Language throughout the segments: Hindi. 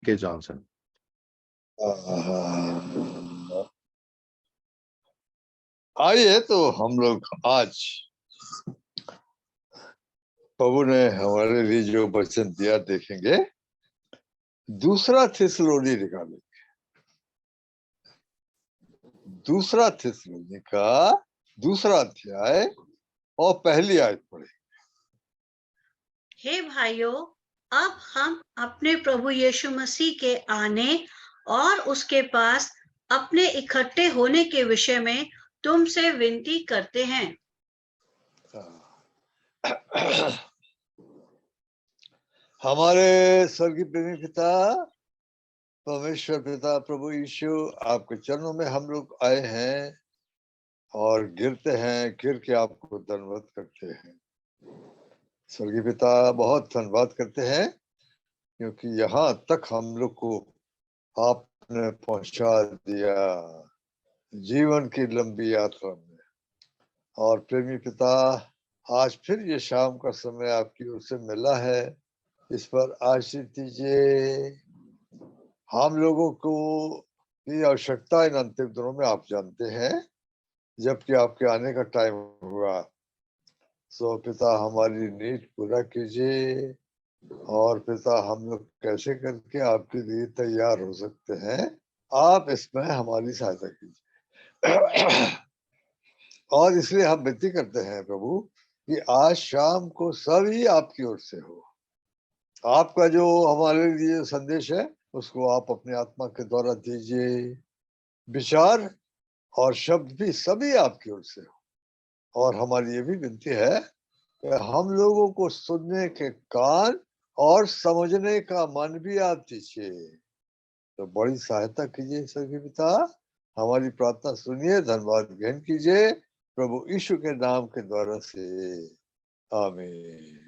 के जॉनसन। आइए तो हम लोग आज प्रभु ने हमारे लिए जो वचन दिया देखेंगे। दूसरा थिस्सलुनी निकालेंगे, दूसरा थिस्सलुनी का दूसरा अध्याय और पहली आयत पढ़े। हे भाइयों, अब हम अपने प्रभु यीशु मसीह के आने और उसके पास अपने इकट्ठे होने के विषय में तुमसे विनती करते हैं। हमारे स्वर्गीय प्रेमी पिता परमेश्वर पिता प्रभु यीशु, आपके चरणों में हम लोग आए हैं और गिरते हैं, गिर के आपको धन्यवाद करते हैं। स्वर्गीय पिता, बहुत धन्यवाद करते हैं क्योंकि यहाँ तक हम लोग को आपने पहुंचा दिया जीवन की लंबी यात्रा में। और प्रेमी पिता, आज फिर ये शाम का समय आपकी ओर से मिला है, इस पर आशीष दीजिए। हम लोगों को की आवश्यकता इन अंतिम दिनों में आप जानते हैं, जबकि आपके आने का टाइम हुआ। सो पिता, हमारी नीड पूरा कीजिए और पिता, हम लोग कैसे करके आपके लिए तैयार हो सकते हैं, आप इसमें हमारी सहायता कीजिए। और इसलिए हम विनती करते हैं प्रभु कि आज शाम को सभी आपकी ओर से हो। आपका जो हमारे लिए संदेश है उसको आप अपने आत्मा के द्वारा दीजिए। विचार और शब्द भी सभी आपकी ओर से हो। और हमारी ये भी विनती है कि हम लोगों को सुनने के कान और समझने का मन भी आप दीजिए। तो बड़ी सहायता कीजिए स्वर्गीय पिता, हमारी प्रार्थना सुनिए, धन्यवाद ग्रहण कीजिए प्रभु यीशु के नाम के द्वारा से, आमीन।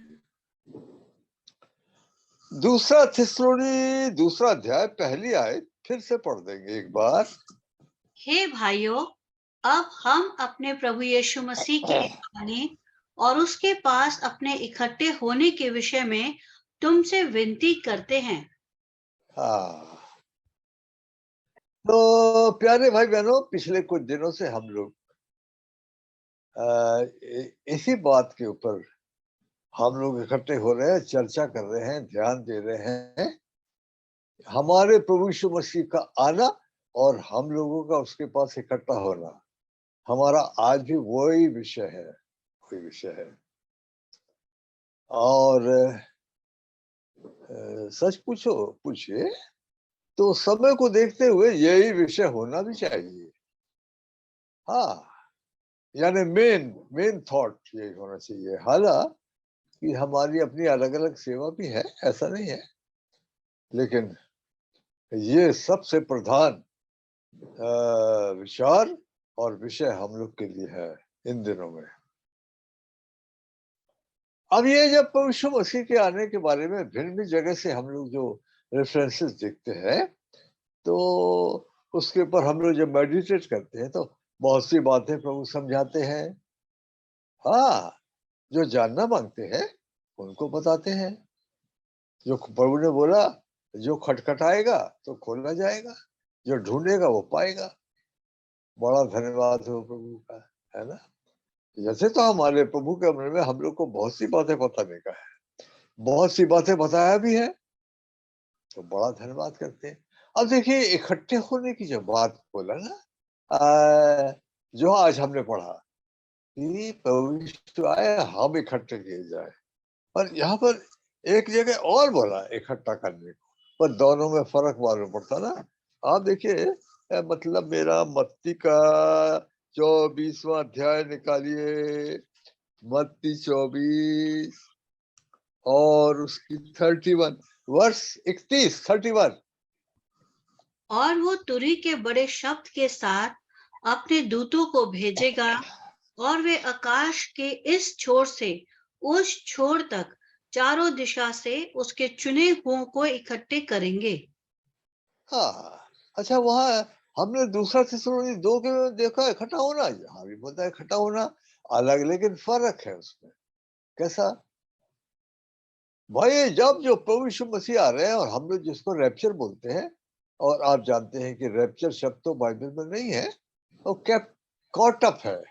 दूसरा थिस्सलुनी दूसरा अध्याय पहली आयत फिर से पढ़ देंगे एक बार। हे भाइयों, अब हम अपने प्रभु यीशु मसीह के आने और उसके पास अपने इकट्ठे होने के विषय में तुमसे विनती करते हैं। हाँ, तो प्यारे भाई बहनों, पिछले कुछ दिनों से हम लोग इसी बात के ऊपर हम लोग इकट्ठे हो रहे हैं, चर्चा कर रहे हैं, ध्यान दे रहे हैं। हमारे प्रभु यीशु मसीह का आना और हम लोगों का उसके पास इकट्ठा होना, हमारा आज भी वही विषय है, वही विषय है। और सच पूछिए तो समय को देखते हुए यही विषय होना भी चाहिए। हाँ, यानी मेन थॉट यही होना चाहिए। हालांकि हमारी अपनी अलग अलग सेवा भी है, ऐसा नहीं है, लेकिन ये सबसे प्रधान विचार और विषय हम लोग के लिए है इन दिनों में। अब ये जब यीशु मसीह के आने के बारे में भिन्न भिन्न जगह से हम लोग जो रेफरेंसेस देखते हैं, तो उसके ऊपर हम लोग जब मेडिटेट करते हैं तो बहुत सी बातें प्रभु समझाते हैं। हाँ, जो जानना मांगते हैं उनको बताते हैं। जो प्रभु ने बोला, जो खटखटाएगा तो खोला जाएगा, जो ढूंढेगा वो पाएगा। बड़ा धन्यवाद हो प्रभु का, है ना। जैसे तो हमारे प्रभु के मन में हम लोग को बहुत सी बातें बताने का है, बहुत सी बातें बताया भी है, तो बड़ा धन्यवाद करते हैं। अब देखिए, इकट्ठे होने की जो बात बोला ना, जो आज हमने पढ़ा कि प्रभु यीशु आए, हम इकट्ठे किए जाए, और यहाँ पर एक जगह और बोला इकट्ठा करने को, पर दोनों में फर्क मालूम पड़ता ना। आप देखिए, मतलब मेरा मत्ती का 24वां अध्याय निकालिए, मत्ती 24 और उसकी 31 वर्ष 31। और वो तुरही के बड़े शब्द के साथ अपने दूतों को भेजेगा और वे आकाश के इस छोर से उस छोर तक चारों दिशा से उसके चुने हुओं को इकट्ठे करेंगे। हाँ, अच्छा, वहां हमने दूसरा थिस्सलुनी 2 के में देखा इकट्ठा होना, यहाँ भी बोलता है इकट्ठा होना, अलग लेकिन फर्क है उसमें। कैसा? भाई जब जो प्रभु यीशु मसीह आ रहे हैं और हम लोग जिसको रैप्चर बोलते हैं, और आप जानते हैं कि रैप्चर शब्द तो बाइबल में नहीं है, तो क्या कॉट अप है,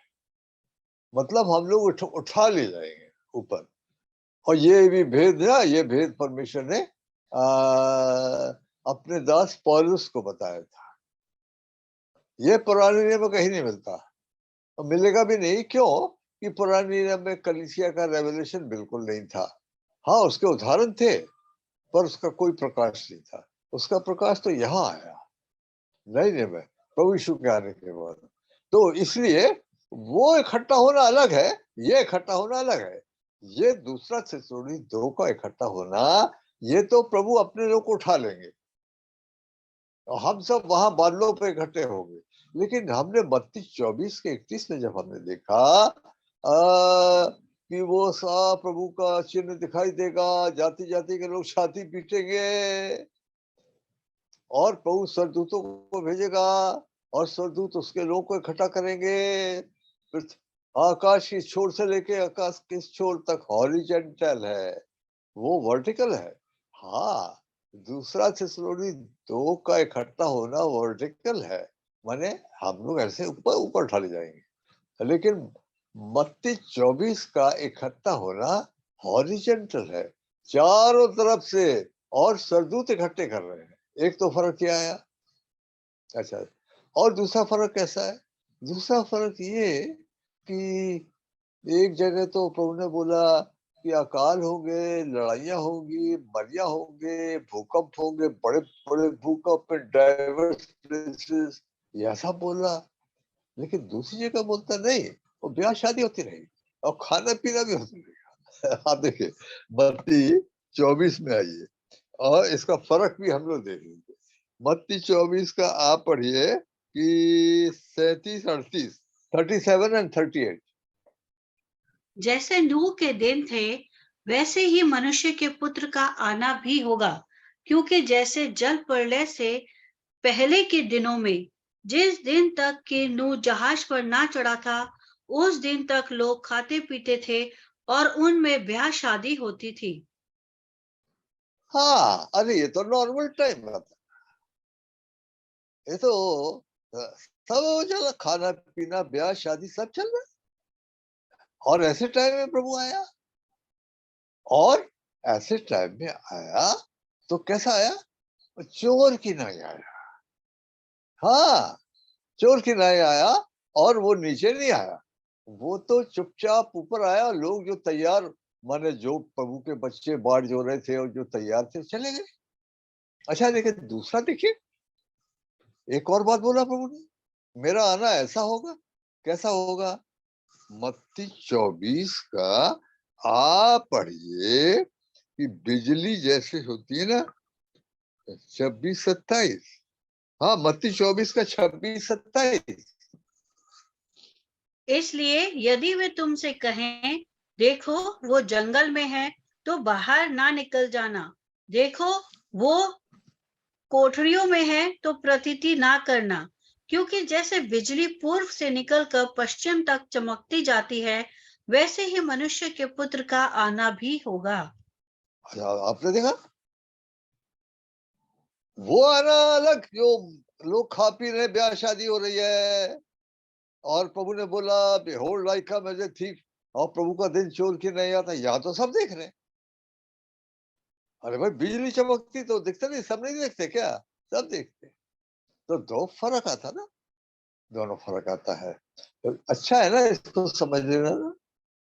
मतलब हम लोग उठा ले जाएंगे ऊपर। और ये भी भेद है, ये भेद परमेश्वर ने अपने दास पौलुस को बताया था। ये पुराने नियम में कहीं नहीं मिलता और मिलेगा भी नहीं। क्यों? कि पुराने नियम में कलीसिया का रेवलेशन बिल्कुल नहीं था। हाँ, उसके उदाहरण थे, पर उसका कोई प्रकाश नहीं था। उसका प्रकाश तो यहाँ आया नए नियम में, प्रभु यीशु के आने के बाद। तो इसलिए वो इकट्ठा होना अलग है, ये इकट्ठा होना अलग है। ये दूसरा थिस्सलुनीकि 2 का इकट्ठा होना, ये तो प्रभु अपने लोग को उठा लेंगे और हम सब वहां बादलों पे इकट्ठे होंगे। लेकिन हमने मत्ती 24 के 31 में जब हमने देखा कि वो सा प्रभु का चिन्ह दिखाई देगा, जाति जाति के लोग छाती पीटेंगे और प्रभु स्वर्गदूतों को भेजेगा और स्वर्गदूत उसके लोगों को इकट्ठा करेंगे। आकाश की छोर से लेके आकाश की छोर तक हॉरिजेंटल है, वो वर्टिकल है। हाँ, दूसरा थिस्सलुनीकि 2 का इकट्ठा होना वर्टिकल है, माने हम लोग ऐसे ऊपर ऊपर उठा जाएंगे। लेकिन मत्ती 24 का इकट्ठा होना हॉरिजेंटल है, चारों तरफ से, और स्वर्गदूत इकट्ठे कर रहे हैं। एक तो फर्क क्या आया? अच्छा, और दूसरा फर्क कैसा है? दूसरा फर्क ये कि एक जगह तो प्रभु ने बोला कि अकाल होंगे, लड़ाइयाँ होंगी, मरिया होंगे, भूकंप होंगे, बड़े बड़े भूकंप में डाइवर्स प्लेसेस, ये ऐसा बोला। लेकिन दूसरी जगह बोलता नहीं, वो ब्याह शादी होती रहेगी और खाना पीना भी होता रहेगा। आप देखिए मत्ती 24 में आइए और इसका फर्क भी हम लोग देख लेंगे। मत्ती 24 का आप पढ़िए कि 37-38, 37 एंड 38। जैसे नूह के दिन थे वैसे ही मनुष्य के पुत्र का आना भी होगा। क्योंकि जैसे जल प्रलय से पहले के दिनों में जिस दिन तक कि नूह जहाज पर ना चढ़ा था, उस दिन तक लोग खाते पीते थे और उनमें ब्याह शादी होती थी। हाँ, अरे ये तो नॉर्मल टाइम में था। ये तो सब चला, खाना पीना ब्याह शादी सब चल रहा है। और ऐसे टाइम में प्रभु आया, और ऐसे टाइम में आया तो कैसा आया? चोर की नहीं आया। हाँ, चोर की नहीं आया, और वो नीचे नहीं आया, वो तो चुपचाप ऊपर आया। लोग जो तैयार, माने जो प्रभु के बच्चे बाढ़ जो रहे थे और जो तैयार थे, चले गए। अच्छा, लेकिन दूसरा देखिए, एक और बात बोला प्रभु ने, मेरा आना ऐसा होगा। कैसा होगा? मत्ती 24 का आप पढ़िए कि बिजली जैसे होती है ना, 26-27। हाँ, मत्ती 24 का 26-27। इसलिए यदि वे तुमसे कहें, देखो वो जंगल में है, तो बाहर ना निकल जाना। देखो वो कोठरियों में है, तो प्रतीति ना करना। क्योंकि जैसे बिजली पूर्व से निकलकर पश्चिम तक चमकती जाती है, वैसे ही मनुष्य के पुत्र का आना भी होगा। अच्छा, आपने देखा, वो आना अलग, जो लोग खा पी रहे, ब्याह शादी हो रही है, और प्रभु ने बोला बेहोल्ड आई कम एज ए थीफ, और प्रभु का दिन चोर की नहीं आता। यहाँ तो सब देख रहे हैं। अरे भाई, बिजली चमकती तो दिखता नहीं, सब नहीं देखते क्या? सब देखते। तो दो फर्क आता ना, दोनों फर्क आता है। तो अच्छा है ना इसको समझ लेना ना।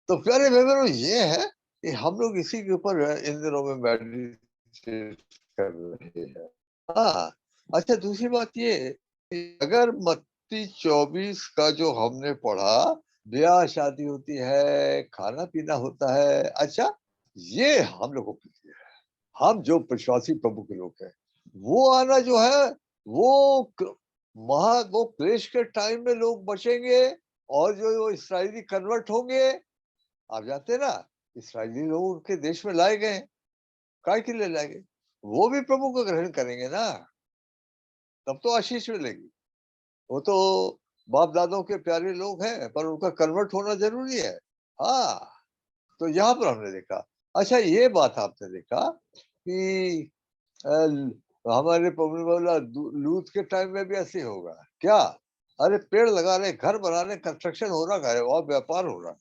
तो प्यारे मेहमानों, ये है कि हम लोग इसी के ऊपर इन दिनों में मेडिटेट कर रहे हैं। हाँ, अच्छा, दूसरी बात ये कि अगर मत्ती 24 का जो हमने पढ़ा, ब्याह शादी होती है, खाना पीना होता है, अच्छा, ये हम लोगों के लिए है। हम जो विश्वासी प्रभु के लोग हैं, वो आना जो है, वो वो क्लेश के टाइम में लोग बचेंगे, और जो इसराइली कन्वर्ट होंगे। आप जानते हैं ना, इसराइली लोग उनके देश में लाए गए, काय के लिए लाए गए? वो भी प्रभु को ग्रहण करेंगे ना, तब तो आशीष मिलेगी। वो तो बाप दादों के प्यारे लोग हैं, पर उनका कन्वर्ट होना जरूरी है। हाँ, तो यहाँ पर हमने देखा अच्छा, ये बात आपने देखा कि हमारे प्रभु ने बोला लूत के टाइम में भी ऐसे होगा क्या? अरे पेड़ लगा रहे, घर बना रहे, कंस्ट्रक्शन हो रहा है और व्यापार हो रहा है।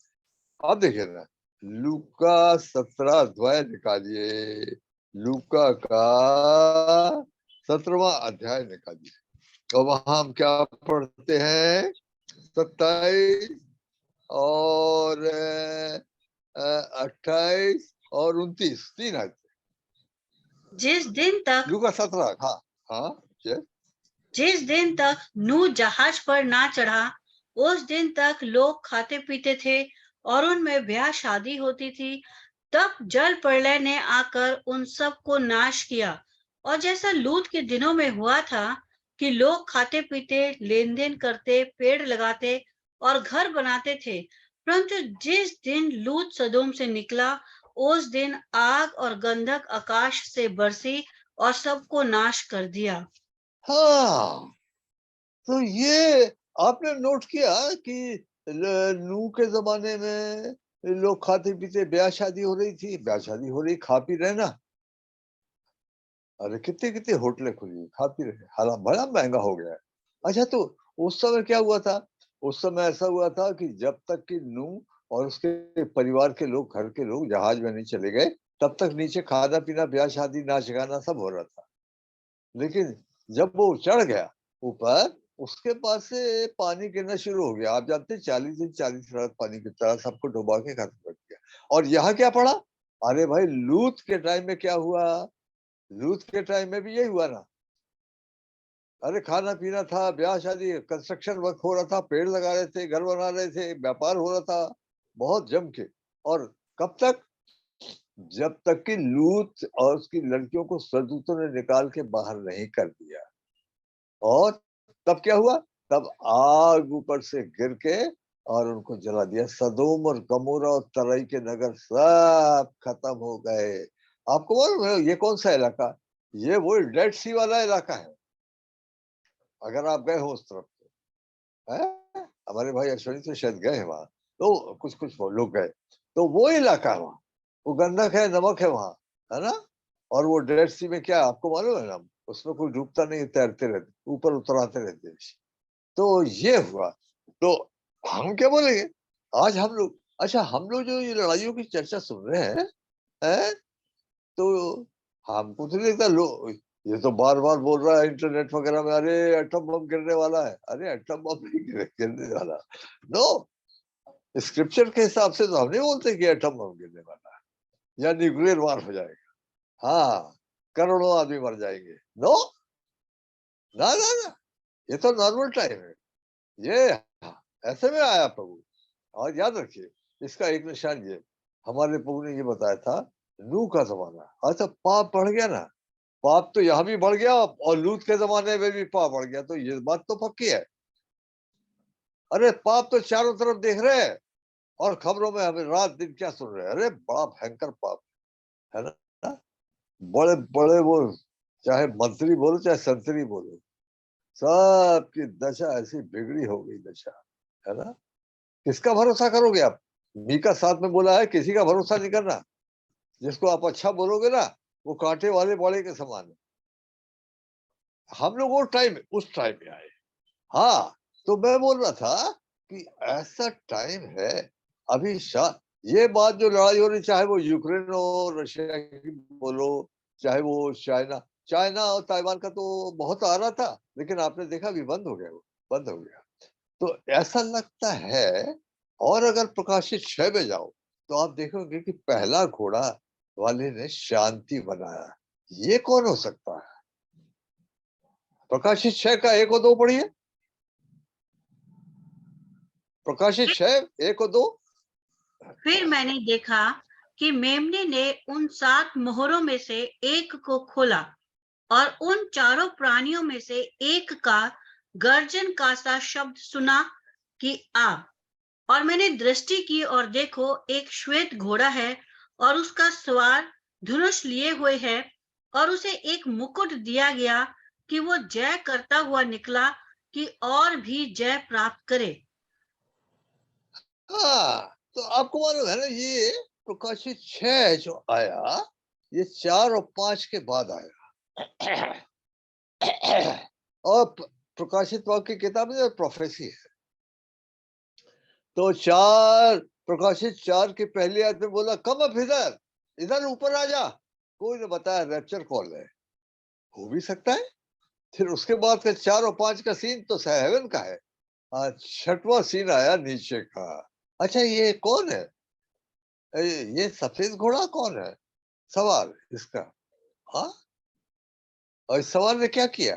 अब देखिए ना, लूका 17 अध्याय निकालिए, लूका का 17वां अध्याय निकालिए और वहां हम क्या पढ़ते हैं? 27 और 28 और 29, 3 आयत। जिस दिन तक लूका 17, हाँ हाँ yes। जिस दिन तक नूह जहाज पर ना चढ़ा, उस दिन तक लोग खाते पीते थे और उनमें ब्याह शादी होती थी। तब जल प्रलय ने आकर उन सब को नाश किया। और जैसा लूत के दिनों में हुआ था कि लोग खाते पीते, लेन देन करते, पेड़ लगाते और घर बनाते थे, परंतु जिस दिन लूत सदोम से निकला, उस दिन आग और गंधक आकाश से बरसी और सबको नाश कर दिया। हाँ, तो ये आपने नोट किया कि नूह के जमाने में लोग खाते पीते, ब्याह शादी हो रही थी, ब्याह शादी हो रही, खा पी रहे ना। अरे कितने कितने होटलें खुली, खा पी रहे, हालांकि बड़ा महंगा हो गया है। अच्छा, तो उस समय क्या हुआ था? उस समय ऐसा हुआ था कि जब तक कि नूह और उसके परिवार के लोग, घर के लोग जहाज में नहीं चले गए, तब तक नीचे खाना पीना, ब्याह शादी, नाच गाना सब हो रहा था। लेकिन जब वो चढ़ गया ऊपर, उसके पास से पानी गिरना शुरू हो गया। आप जानते हैं 40 दिन 40 रात पानी की तरह सबको डुबा के खत्म कर दिया। और यहाँ क्या पड़ा? अरे भाई, लूत के टाइम में क्या हुआ? लूत के टाइम में भी यही हुआ ना। अरे खाना पीना था, ब्याह शादी, कंस्ट्रक्शन वर्क हो रहा था, पेड़ लगा रहे थे, घर बना रहे थे, व्यापार हो रहा था बहुत जम के। और कब तक? जब तक कि लूत और उसकी लड़कियों को स्वर्गदूतों ने निकाल के बाहर नहीं कर दिया। और तब क्या हुआ? तब आग ऊपर से गिर के और उनको जला दिया। सदोम और गमोरा और तराई के नगर सब खत्म हो गए। आपको मालूम है ये कौन सा इलाका? ये वो डेड सी वाला इलाका है। अगर आप गए हो उस तरफ तो है, हमारे भाई अश्विनी तो शायद गए हैं वहां, तो कुछ कुछ लोग गए, तो वो इलाका है वहां। वो गंधक है, नमक है वहां, है ना। और वो डेड सी में क्या आपको मालूम है ना, उसमें कोई डूबता नहीं, तैरते रहते, ऊपर उतराते रहते हैं। तो ये हुआ। तो हम क्या बोलेंगे आज हम लोग? अच्छा, हम लोग जो ये लड़ाइयों की चर्चा सुन रहे हैं, तो हमको तो नहीं लगता लोग, ये तो बार बार बोल रहा है इंटरनेट वगैरह में, अरे एटम बम गिरने वाला है। अरे एटम बम नहीं गिरने वाला। नो, स्क्रिप्चर के हिसाब से तो हम नहीं बोलते कि एटम बम गिरने वाला है या न्यूक्लियर वार हो जाएगा। हाँ, करोड़ों आदमी मर जाएंगे। नो, ना ना ना, ये तो नॉर्मल टाइम है। ये ऐसे में आया प्रभु। और याद रखिए, इसका एक निशान ये, हमारे प्रभु ने ये बताया था, नूह का जमाना। अच्छा, पाप बढ़ गया ना, पाप तो यहाँ भी बढ़ गया और लूत के जमाने में भी पाप बढ़ गया, तो ये बात तो पक्की है। अरे पाप तो चारों तरफ देख रहे हैं और खबरों में हमें रात दिन क्या सुन रहे हैं? अरे बड़ा भयंकर पाप है ना। बड़े बड़े वो, चाहे मंत्री बोलो चाहे संतरी बोलो, सबकी दशा ऐसी बिगड़ी हो गई दशा, है ना। किसका भरोसा करोगे आप? मीका 7 में बोला है किसी का भरोसा नहीं करना। जिसको आप अच्छा बोलोगे ना, वो कांटे वाले बड़े के समान है। हम लोग वो टाइम, उस टाइम में आए। हाँ, तो मैं बोल रहा था कि ऐसा टाइम है अभी। ये बात जो लड़ाई हो रही, चाहे वो यूक्रेन और रशिया की बोलो, चाहे वो चाइना, चाइना और ताइवान का तो बहुत आ रहा था, लेकिन आपने देखा अभी बंद हो गया, वो बंद हो गया। तो ऐसा लगता है। और अगर प्रकाशित 6 में जाओ, तो आप देखोगे कि पहला घोड़ा वाले ने शांति बनाया। ये कौन हो सकता है? प्रकाशित 6 का 1 और 2 पढ़िए। प्रकाशित 6 1 और 2। फिर मैंने देखा कि मेमने ने उन 7 मोहरों में से एक को खोला और उन चारों प्राणियों में से एक का गर्जन का सा शब्द सुना कि आ। और मैंने दृष्टि की और देखो, एक श्वेत घोड़ा है और उसका सवार धनुष लिए हुए है और उसे एक मुकुट दिया गया कि वो जय करता हुआ निकला कि और भी जय प्राप्त करे। हाँ, तो आपको मालूम है ना, ये प्रकाशित 6 जो आया, ये 4 और 5 के बाद आया। और प्रकाशित वाक्य की किताब में प्रोफेसी है। तो 4 प्रकाशित 4 की पहली आयत में बोला कम अप इधर, इधर ऊपर आ जा। कोई ने बताया रैप्चर कॉल है, हो भी सकता है। फिर उसके बाद का 4 और 5 का सीन तो हेवन का है। 6वां सीन आया नीचे का। अच्छा ये कौन है? ये सफेद घोड़ा कौन है? सवाल इसका। हाँ, और इस सवाल ने क्या किया?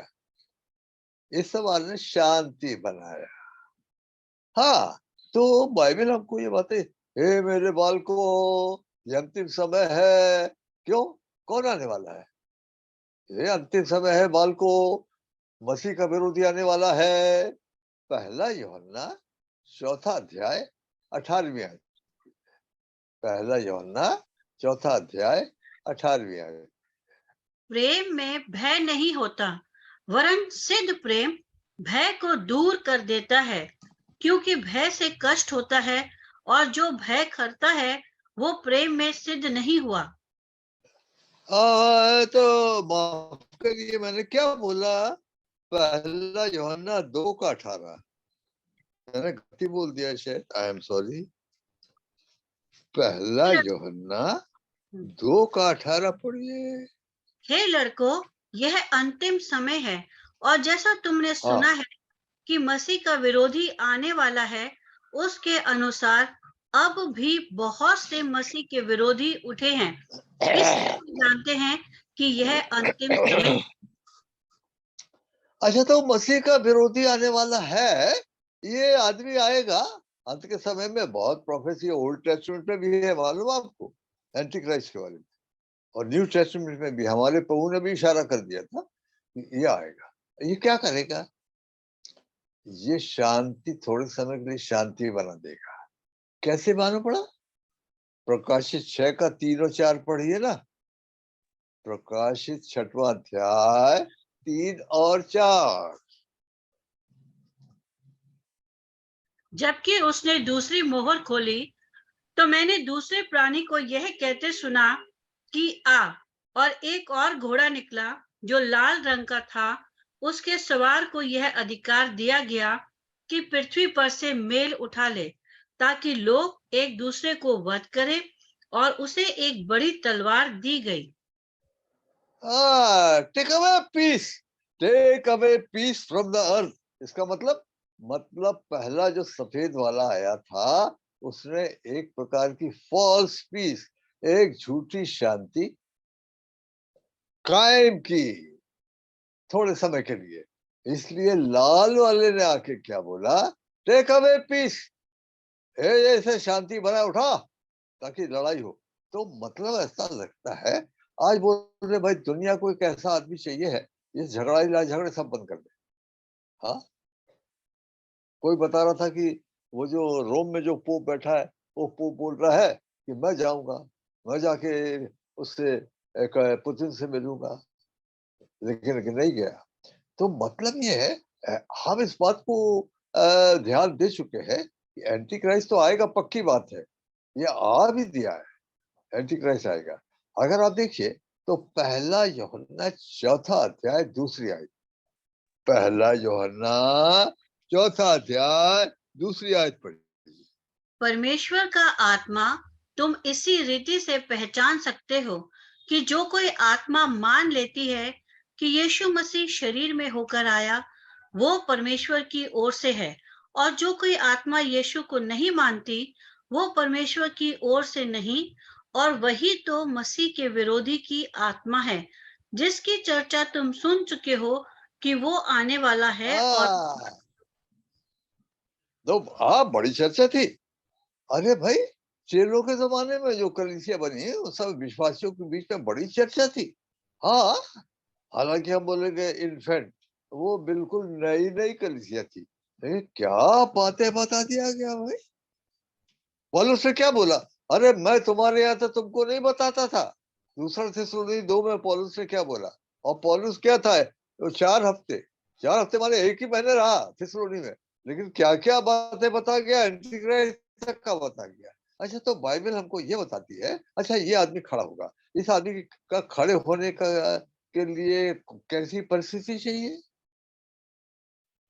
इस सवाल ने शांति बनाया। हाँ, तो बाइबल हमको ये बातें, हे मेरे बालको, ये अंतिम समय है। क्यों? कौन आने वाला है? ये अंतिम समय है बालको, मसीह का विरोधी आने वाला है। पहला यूहन्ना 4 अध्याय 18वीं आयत। पहला यूहन्ना 4 अध्याय 18वीं आयत। प्रेम में भय नहीं होता, वरन सिद्ध प्रेम भय को दूर कर देता है, क्योंकि भय से कष्ट होता है, और जो भय करता है वो प्रेम में सिद्ध नहीं हुआ। तो माफ करिए, मैंने क्या बोला? पहला यूहन्ना 2 का 18। मैंने गलती बोल दिया शायद, आई एम सॉरी। पहला यूहन्ना 2 का 18 पढ़िए। हे लड़कों, यह अंतिम समय है, और जैसा तुमने सुना है कि मसीह का विरोधी आने वाला है, उसके अनुसार अब भी बहुत से मसीह के विरोधी उठे हैं। इसलिए हम जानते हैं कि यह अंतिम समय है। अच्छा, तो मसीह का विरोधी आने वाला है, ये आदमी आएगा अंत के समय में। बहुत प्रोफेसी ओल्ड टेस्टमेंट में भी है, मालूम आपको, एंटी क्राइस्ट के बारे में। और न्यू टेस्टमेंट में भी हमारे प्रभु ने भी इशारा कर दिया था कि ये आएगा। ये क्या करेगा? ये शांति, थोड़े समय के लिए शांति बना देगा। कैसे मालूम पड़ा? प्रकाशित 6 का 3 और 4 पढ़िए ना। प्रकाशित 6वां अध्याय 3 और 4। जबकि उसने दूसरी मोहर खोली, तो मैंने दूसरे प्राणी को यह कहते सुना कि आ। और एक और घोड़ा निकला जो लाल रंग का था। उसके सवार को यह अधिकार दिया गया कि पृथ्वी पर से मेल उठा ले, ताकि लोग एक दूसरे को वध करें, और उसे एक बड़ी तलवार दी गई। Take away peace, take away peace from the earth. इसका मतलब पहला जो सफेद वाला आया था, उसने एक प्रकार की फॉल्स पीस, एक झूठी शांति कायम की थोड़े समय के लिए। इसलिए लाल वाले ने आके क्या बोला? टेक अवे पीस, ऐसे शांति बना उठा ताकि लड़ाई हो। तो मतलब ऐसा लगता है आज बोल रहे भाई दुनिया को एक ऐसा आदमी चाहिए है, ये झगड़े सब बंद कर दे। हाँ, कोई बता रहा था कि वो जो रोम में जो पोप बैठा है, वो पोप बोल रहा है कि मैं जाऊंगा, मैं जाके उससे एक पुतिन से मिलूंगा, लेकिन नहीं गया। तो मतलब ये है, हम इस बात को ध्यान दे चुके हैं कि एंटी क्राइस्ट तो आएगा, पक्की बात है। ये आ भी दिया है, एंटी क्राइस्ट आएगा। अगर आप देखिए तो पहला यूहन्ना 4 अध्याय 2 आयत। पहला यूहन्ना 4 अध्याय 2 आयत पढ़ी। परमेश्वर का आत्मा तुम इसी रीति से पहचान सकते हो कि जो कोई आत्मा मान लेती है कि यीशु मसीह शरीर में होकर आया, वो परमेश्वर की ओर से है, और जो कोई आत्मा यीशु को नहीं मानती, वो परमेश्वर की ओर से नहीं। और वही तो मसीह के विरोधी की आत्मा है, जिसकी चर्चा तुम सुन चुके हो कि वो आने वाला है। और तो बड़ी चर्चा थी। अरे भाई, चेलों के जमाने में जो कलीसिया बनी, उन सब विश्वासियों के बीच में बड़ी चर्चा थी। हाँ, हालांकि हम बोलेंगे इन्फेंट, वो बिल्कुल नई नई कलीसिया थी, लेकिन क्या बातें बता दिया गया भाई। पौलुस ने क्या बोला? अरे मैं तुम्हारे यहाँ तो तुमको नहीं बताता था। दूसरा थिस्सलुनी 2 में पौलुस ने क्या बोला? और पौलुस क्या था? तो 4 हफ्ते माने एक ही महीने रहा थिस्सलुनी में, लेकिन क्या क्या बातें बता गया, एंटीक्राइस्ट तक का बता गया। अच्छा, तो बाइबल हमको ये बताती है, अच्छा ये आदमी खड़ा होगा, इस आदमी का खड़े होने का के लिए कैसी परिस्थिति चाहिए?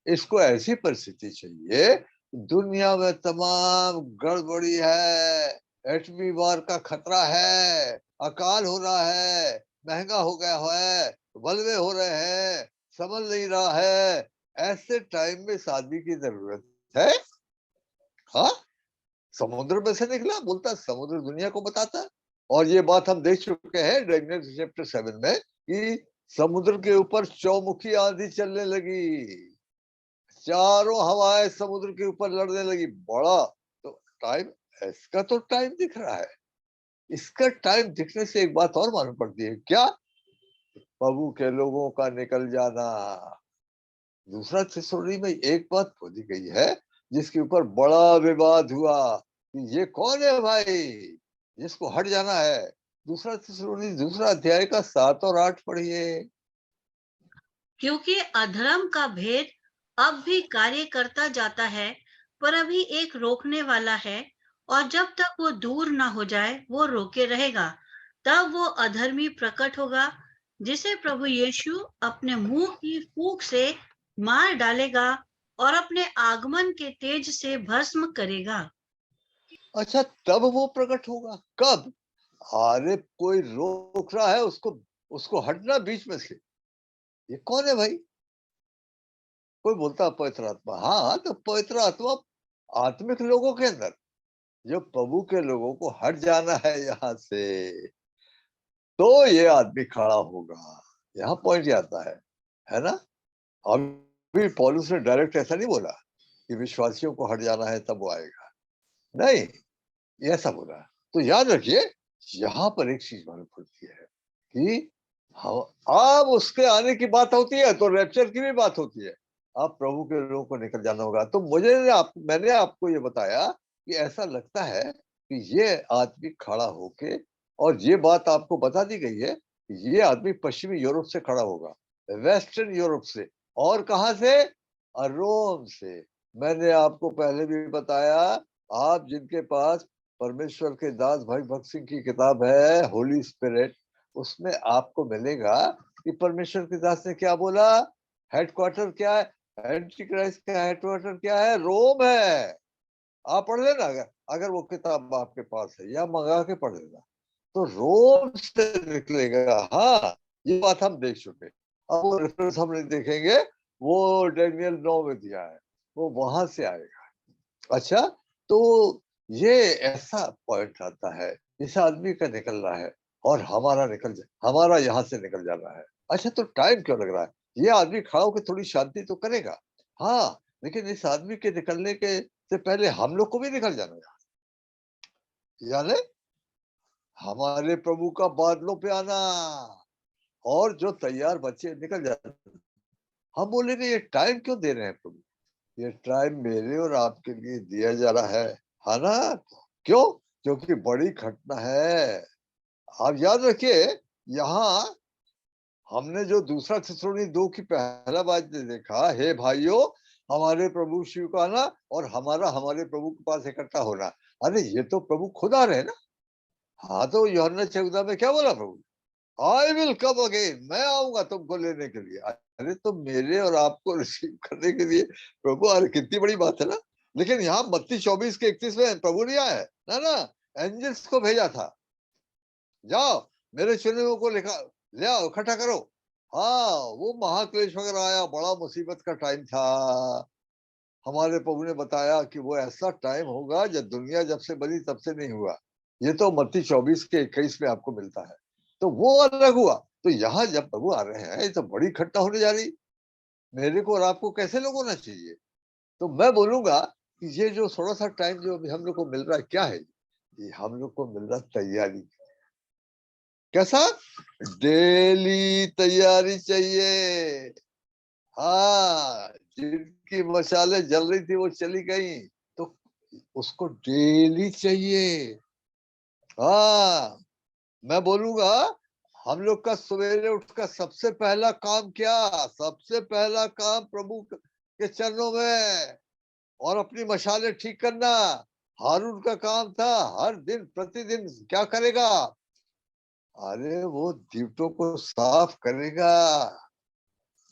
इसको ऐसी परिस्थिति चाहिए, दुनिया में तमाम गड़बड़ी है, एटमी वार का खतरा है, अकाल हो रहा है, महंगा हो गया है, बलवे हो रहे हैं, समझ नहीं रहा है, ऐसे टाइम में इस आदमी की जरूरत है। हाँ, समुद्र में से निकला, बोलता समुद्र दुनिया को बताता है। और ये बात हम देख चुके हैं डानियल चैप्टर 7 में कि समुद्र के ऊपर चौमुखी आंधी चलने लगी, चारों हवाएं समुद्र के ऊपर लड़ने लगी। बड़ा तो टाइम, इसका तो टाइम दिख रहा है। इसका टाइम दिखने से एक बात और मालूम पड़ती है, क्या? प्रभु के लोगों का निकल जाना। दूसरा थिस्सलुनी में एक बात खोदी गई है जिसके ऊपर बड़ा विवाद हुआ कि ये कौन है भाई जिसको हट जाना है। दूसरा थिस्सलुनी दूसरा अध्याय का 7 और 8 पढ़िए। क्योंकि अधर्म का भेद अब भी कार्य करता जाता है, पर अभी एक रोकने वाला है, और जब तक वो दूर ना हो जाए वो रोके रहेगा। तब वो अधर्मी प्रकट होगा, जिसे प्रभु यीशु अपने मुंह की फूंक से मार डालेगा और अपने आगमन के तेज से भस्म करेगा। अच्छा, तब वो प्रकट होगा कब? अरे कोई रोक रहा है उसको, उसको हटना बीच में से। ये कौन है भाई? कोई बोलता है पवित्र आत्मा। हाँ, तो पवित्र आत्मा आत्मिक लोगों के अंदर, जो प्रभु के लोगों को हट जाना है यहाँ से, तो ये आदमी खड़ा होगा। यहाँ पॉइंट आता है ना? अभी पौलुस ने डायरेक्ट ऐसा नहीं बोला कि विश्वासियों को हट जाना है तब वो आएगा, नहीं, ये ऐसा बोला। तो याद रखिए, यहाँ पर एक चीज मालूम पड़ती है कि हम, अब उसके आने की बात होती है तो रैप्चर की भी बात होती है। अब प्रभु के लोगों को निकल जाना होगा। तो मैंने आपको ये बताया कि ऐसा लगता है कि ये आदमी खड़ा होके, और ये बात आपको बता दी गई है कि ये आदमी पश्चिमी यूरोप से खड़ा होगा, वेस्टर्न यूरोप से। और कहां से? रोम से। मैंने आपको पहले भी बताया, आप जिनके पास परमेश्वर के दास भाई भक्त सिंह की किताब है होली स्पिरिट, उसमें आपको मिलेगा कि परमेश्वर के दास ने क्या बोला। हेडक्वार्टर क्या है? एंटी क्राइस्ट का हेडक्वार्टर क्या है? रोम है। आप पढ़ लेना, अगर वो किताब आपके पास है, या मंगा के पढ़ लेना। तो रोम से निकलेगा। हाँ, ये बात हम देख चुके। अब वो रेफरेंस हम नहीं देखेंगे, वो डेनियल 9 में दिया है, वो वहां से आएगा। अच्छा, तो ये ऐसा पॉइंट आता है, इस आदमी का निकल रहा है और हमारा यहाँ से निकल जाना है। अच्छा, तो टाइम क्यों लग रहा है? ये आदमी खड़ा होकर थोड़ी शांति तो करेगा, हाँ, लेकिन इस आदमी के निकलने के से पहले हम लोग को भी निकल जाना है। यानी हमारे प्रभु का बादलों पे आना, और जो तैयार बच्चे निकल जाते हैं। हम बोलेंगे ये टाइम क्यों दे रहे हैं प्रभु? ये टाइम मेरे और आपके लिए दिया जा रहा है ना? क्यों? क्योंकि बड़ी घटना है। आप याद रखिए, यहाँ हमने जो दूसरा थिस्सलुनी 2 की पहला बात देखा, हे भाइयों, हमारे प्रभु शिव का आना और हमारा हमारे प्रभु के पास इकट्ठा होना। अरे ये तो प्रभु खुद आ रहे हैं ना। हाँ, तो यूहन्ना 14 में क्या बोला प्रभु? आई विल कम अगेन, मैं आऊंगा तुमको लेने के लिए। अरे तो मेरे और आपको रिसीव करने के लिए प्रभु, अरे कितनी बड़ी बात है ना। लेकिन यहाँ मत्ती 24 के 31 में प्रभु नहीं आया है ना, एंजल्स को भेजा था, जाओ मेरे चुने हुओं को लिखा ले आओ, इकट्ठा करो। हाँ, वो महाक्लेश वगैरह आया, बड़ा मुसीबत का टाइम था। हमारे प्रभु ने बताया कि वो ऐसा टाइम होगा जब दुनिया जब से बनी तब से नहीं हुआ। ये तो मत्ती 24 के 21 में आपको मिलता है। तो वो अलग हुआ। तो यहाँ जब प्रभु आ रहे हैं, ये तो बड़ी घटना होने जा रही। मेरे को और आपको कैसे लोग होना चाहिए? तो मैं बोलूंगा कि ये जो थोड़ा सा टाइम जो अभी हम लोग को मिल रहा है, क्या है? ये हम लोग को मिल रहा तैयारी। कैसा? डेली तैयारी चाहिए। हाँ, जिनकी मशालें जल रही थी वो चली गई, तो उसको डेली चाहिए। हाँ, मैं बोलूंगा, हम लोग का सवेरे उठकर सबसे पहला काम क्या? सबसे पहला काम प्रभु के चरणों में और अपनी मशालें ठीक करना, हारून का काम था हर दिन प्रतिदिन क्या करेगा? अरे वो दीवटों को साफ करेगा,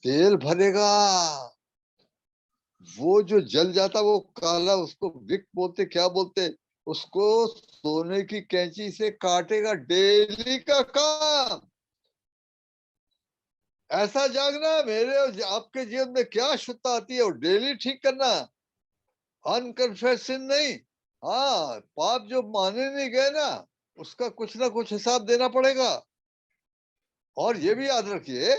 तेल भरेगा, वो जो जल जाता वो काला, उसको विक बोलते, क्या बोलते, उसको सोने की कैंची से काटेगा। डेली का काम। ऐसा जागना मेरे और आपके जीवन में क्या शुद्धता आती है और डेली ठीक करना, अनकन्फेस नहीं। हाँ, पाप जो माने नहीं गए ना, उसका कुछ ना कुछ हिसाब देना पड़ेगा। और ये भी याद रखिए,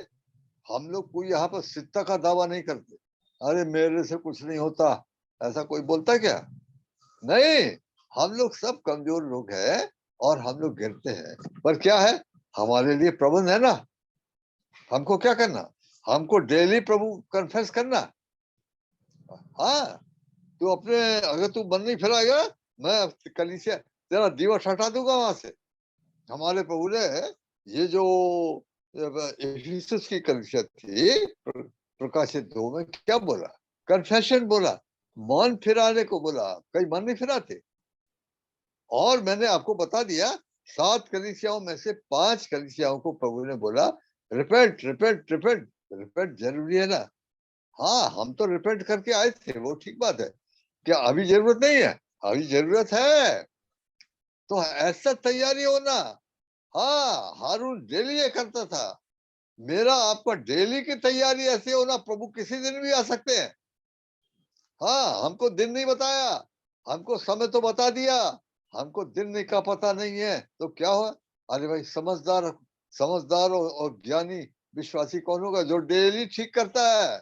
हम लोग कोई यहाँ पर सिद्धता का दावा नहीं करते। अरे मेरे से कुछ नहीं होता, ऐसा कोई बोलता क्या? नहीं, हम लोग सब कमजोर लोग हैं और हम लोग गिरते हैं। पर क्या है, हमारे लिए प्रबंध है ना। हमको क्या करना, हमको डेली प्रभु कन्फेस करना। हाँ, तू अपने, अगर तू मन नहीं फैलाएगा, मैं कलीसिया तेरा दिवस हटा दूंगा वहां से। हमारे प्रभु ने ये जो इफिसस की कलीसिया थी, प्रकाशित 2 में क्या बोला? कन्फेशन बोला, मन फिराने को बोला। कई मन नहीं फिराते। और मैंने आपको बता दिया, 7 कलीसियाओं में से 5 कलीसियाओं को प्रभु ने बोला रिपेंट रिपेंट रिपेंट। रिपेंट जरूरी है ना। हाँ, हम तो रिपेंट करके आए थे, वो ठीक बात है। क्या अभी जरूरत नहीं है? अभी जरूरत है। तो ऐसा तैयारी होना। हाँ, हारून डेली ये करता था। मेरा आपका डेली की तैयारी ऐसे होना, प्रभु किसी दिन भी आ सकते हैं। हाँ, हमको दिन नहीं बताया, हमको समय तो बता दिया, हमको दिन का पता नहीं है, तो क्या हुआ? अरे भाई, समझदार समझदार और ज्ञानी विश्वासी कौन होगा? जो डेली ठीक करता है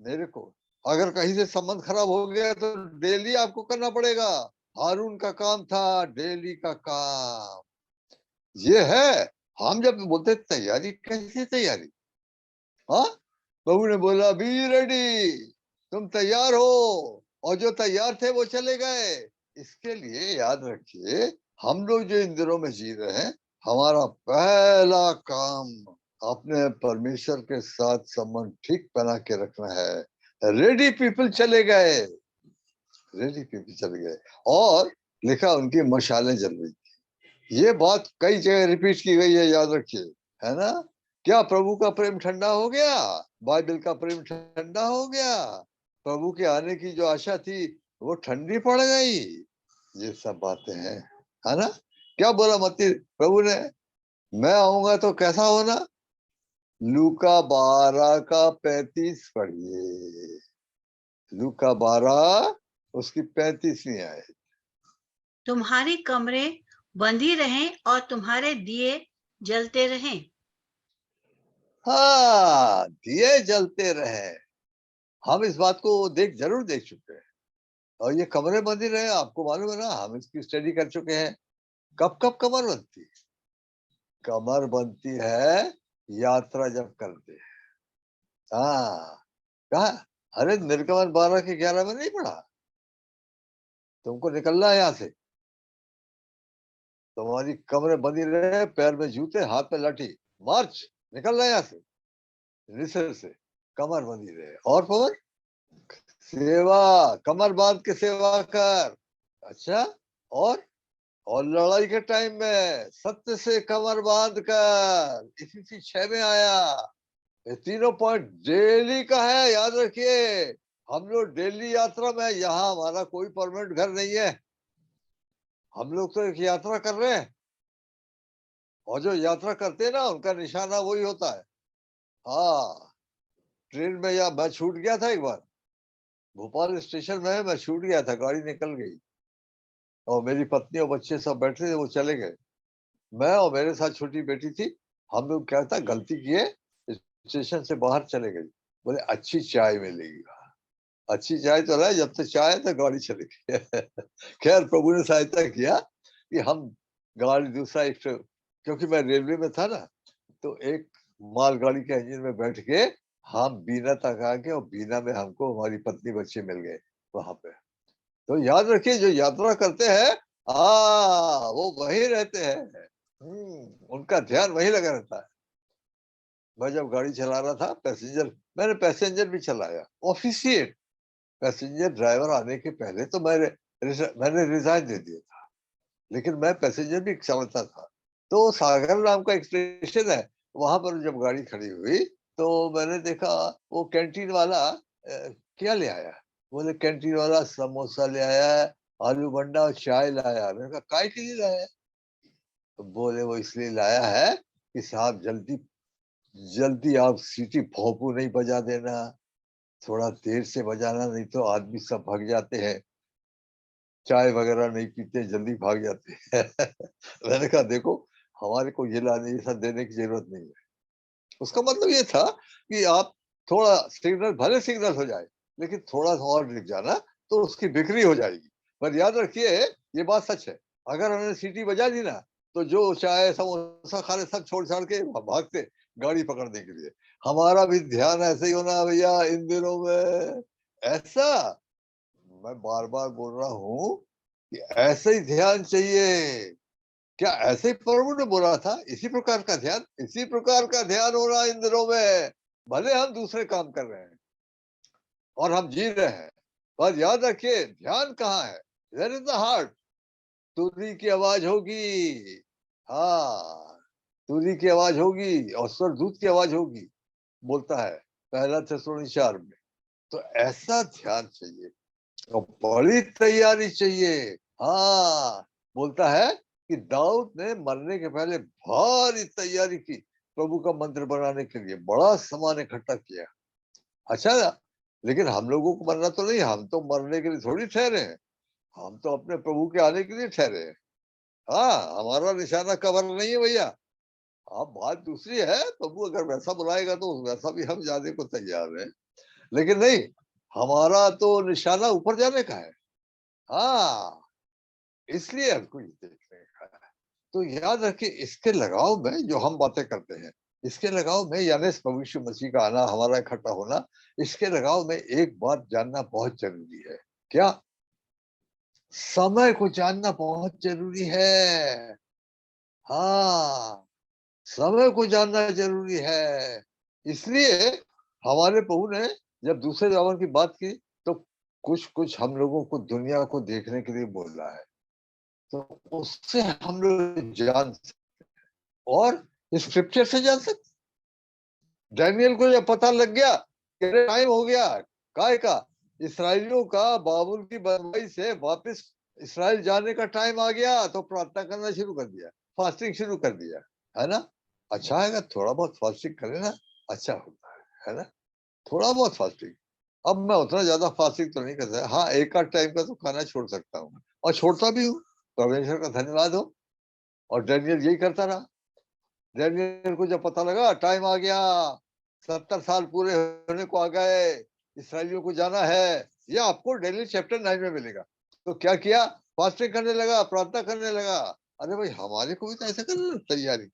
मेरे को। अगर कहीं से संबंध खराब हो गया तो डेली आपको करना पड़ेगा। हारून का काम था डेली का काम। ये है। हम जब बोलते तैयारी, कैसी तैयारी? हाँ, बहू ने बोला बी रेडी, तुम तैयार हो। और जो तैयार थे वो चले गए। इसके लिए याद रखिए, हम लोग जो इन दिनों में जी रहे हैं, हमारा पहला काम अपने परमेश्वर के साथ संबंध ठीक बना के रखना है। रेडी पीपल चले गए, रेडी पीपल चले गए, और लिखा उनकी मशालें जल रही। ये बात कई जगह रिपीट की गई है, याद रखिए, है ना। क्या प्रभु का प्रेम ठंडा हो गया? बाइबल का प्रेम ठंडा हो गया? प्रभु के आने की जो आशा थी वो ठंडी पड़ गई? ये सब बातें हैं, है ना। क्या बोला मत्ती प्रभु ने? मैं आऊंगा तो कैसा होना? लूका 12 का 35 पढ़िए। लूका 12 उसकी 35वीं आयत। तुम्हारे कमरे बंद ही रहें और तुम्हारे दिए जलते रहें। हाँ, दिए जलते रहे। हम इस बात को जरूर देख चुके हैं। और ये कमरे बंद ही रहे, आपको मालूम है ना, हम इसकी स्टडी कर चुके हैं। कब कब कमर बनती है? कमर बनती है यात्रा जब करते हैं। हाँ, कहा, अरे निर्गमन 12 के 11 में नहीं पढ़ा? तुमको निकलना है यहाँ से, तुम्हारी कमरे बंदी रहे, पैर में जूते, हाथ में लाठी, मार्च, निकलना है यहाँ से, रिसर से। कमर बंदी रहे। और पवन, सेवा, कमर बांध के सेवा कर। अच्छा, और लड़ाई के टाइम में सत्य से कमर बांध कर, इसी 6 में आया। ये तीनों पॉइंट डेली का है, याद रखिए। हम लोग डेली यात्रा में, यहाँ हमारा कोई परमानेंट घर नहीं है। हम लोग तो एक यात्रा कर रहे हैं, और जो यात्रा करते हैं ना, उनका निशाना वही होता है। हाँ, ट्रेन में या मैं छूट गया था एक बार, भोपाल स्टेशन में मैं छूट गया था, गाड़ी निकल गई और मेरी पत्नी और बच्चे सब बैठे थे, वो चले गए। मैं और मेरे साथ छोटी बेटी थी। हम लोग क्या था, गलती किए, स्टेशन से बाहर चले गए। बोले अच्छी चाय मिलेगी। अच्छी चाय तो रहा, जब तक चाय तो गाड़ी चली गई। खैर, प्रभु ने सहायता किया कि हम गाड़ी दूसरा एक, क्योंकि मैं रेलवे में था ना, तो एक मालगाड़ी के इंजन में बैठ के हम बीना तक आ गए, और बीना में हमको हमारी पत्नी बच्चे मिल गए वहां पे। तो याद रखिए, जो यात्रा करते हैं, वो वहीं रहते हैं। उनका ध्यान वहीं लगा रहता है। मैं जब गाड़ी चला रहा था, मैंने पैसेंजर भी चलाया, ऑफिशिएट। पैसेंजर ड्राइवर आने के पहले तो मैंने रिजाइन दे दिया था, लेकिन मैं पैसेंजर भी चलाता था। तो सागर नाम का एक स्टेशन है, वहां पर जब गाड़ी खड़ी हुई तो मैंने देखा वो कैंटीन वाला क्या ले आया। बोले कैंटीन वाला समोसा ले आया है, आलू बंडा और चाय लाया। मैंने कहा काय के लिए लाया है? तो बोले वो इसलिए लाया है कि साहब जल्दी जल्दी आप सीटी भोंपू नहीं बजा देना, थोड़ा देर से बजाना, नहीं तो आदमी सब भाग जाते हैं, चाय वगैरह नहीं पीते, जल्दी भाग जाते हैं। मैंने कहा देखो, हमारे को ये लाने ये सब देने की जरूरत नहीं है। उसका मतलब ये था कि आप थोड़ा सिग्नल, भले सिग्नल हो जाए, लेकिन थोड़ा सा और लिख जाना तो उसकी बिक्री हो जाएगी। पर याद रखिए, ये बात सच है, अगर हमने सीटी बजा दी ना तो जो चाय समोसा खा रहे सब छोड़ छाड़ के भागते गाड़ी पकड़ने के लिए। हमारा भी ध्यान ऐसे ही होना भैया इन दिनों में। ऐसा मैं बार बार बोल रहा हूँ कि ऐसे ही ध्यान चाहिए। क्या ऐसे ही प्रभु ने बोला था? इसी प्रकार का ध्यान, इसी प्रकार का ध्यान हो रहा इन दिनों में। भले हम दूसरे काम कर रहे हैं और हम जी रहे हैं, पर याद रखिए ध्यान कहाँ है? There is the heart. तुरही की आवाज होगी, हाँ, तुरही की आवाज होगी और स्वर्गदूत की आवाज होगी, बोलता है पहला थिस्सलुनीसी 4 में। तो ऐसा ध्यान चाहिए और बड़ी तैयारी चाहिए। हाँ, बोलता है कि दाऊद ने मरने के पहले भारी तैयारी की, प्रभु का मंदिर बनाने के लिए बड़ा सामान इकट्ठा किया। अच्छा, लेकिन हम लोगों को मरना तो नहीं, हम तो मरने के लिए थोड़ी ठहरे हैं, हम तो अपने प्रभु के आने के लिए ठहरे हैं। हाँ, हमारा निशाना कब्र नहीं है भैया। हाँ, बात दूसरी है, प्रभु अगर वैसा बुलाएगा तो वैसा भी हम जाने को तैयार हैं, लेकिन नहीं, हमारा तो निशाना ऊपर जाने का है। हाँ, इसलिए हमको ये देखने का है। तो याद रखिए, इसके लगाव में जो हम बातें करते हैं, इसके लगाव में यानी प्रभु यीशु मसीह का आना, हमारा इकट्ठा होना, इसके लगाव में एक बात जानना बहुत जरूरी है। क्या? समय को जानना बहुत जरूरी है। हाँ, समय को जानना जरूरी है। इसलिए हमारे प्रभु ने जब दूसरे जावन की बात की तो कुछ कुछ हम लोगों को दुनिया को देखने के लिए बोला है, तो उससे हम लोग जान सकते, और स्क्रिप्चर से जान सकते। डैनियल को जब पता लग गया कि टाइम हो गया काय का, इसराइलियों का बाबुल की बंदवाई से वापस इसराइल जाने का टाइम आ गया, तो प्रार्थना करना शुरू कर दिया, फास्टिंग शुरू कर दिया, है ना? अच्छा है, अगर थोड़ा बहुत फास्टिंग करें ना, अच्छा होता है ना? थोड़ा बहुत फास्टिंग। अब मैं उतना ज्यादा फास्टिंग तो नहीं करता, हाँ एक आध टाइम का तो खाना छोड़ सकता हूँ, और छोड़ता भी हूँ, परमेश्वर का धन्यवाद हो। और डैनियल यही करता रहा। डैनियल को जब पता लगा टाइम आ गया, 70 साल पूरे होने को आ गए, इसराइलियों को जाना है, ये आपको डैनियल चैप्टर 9 में मिलेगा। तो क्या किया? फास्टिंग करने लगा, प्रार्थना करने लगा। अरे भाई, हमारे को भी तो ऐसा करना, तैयारी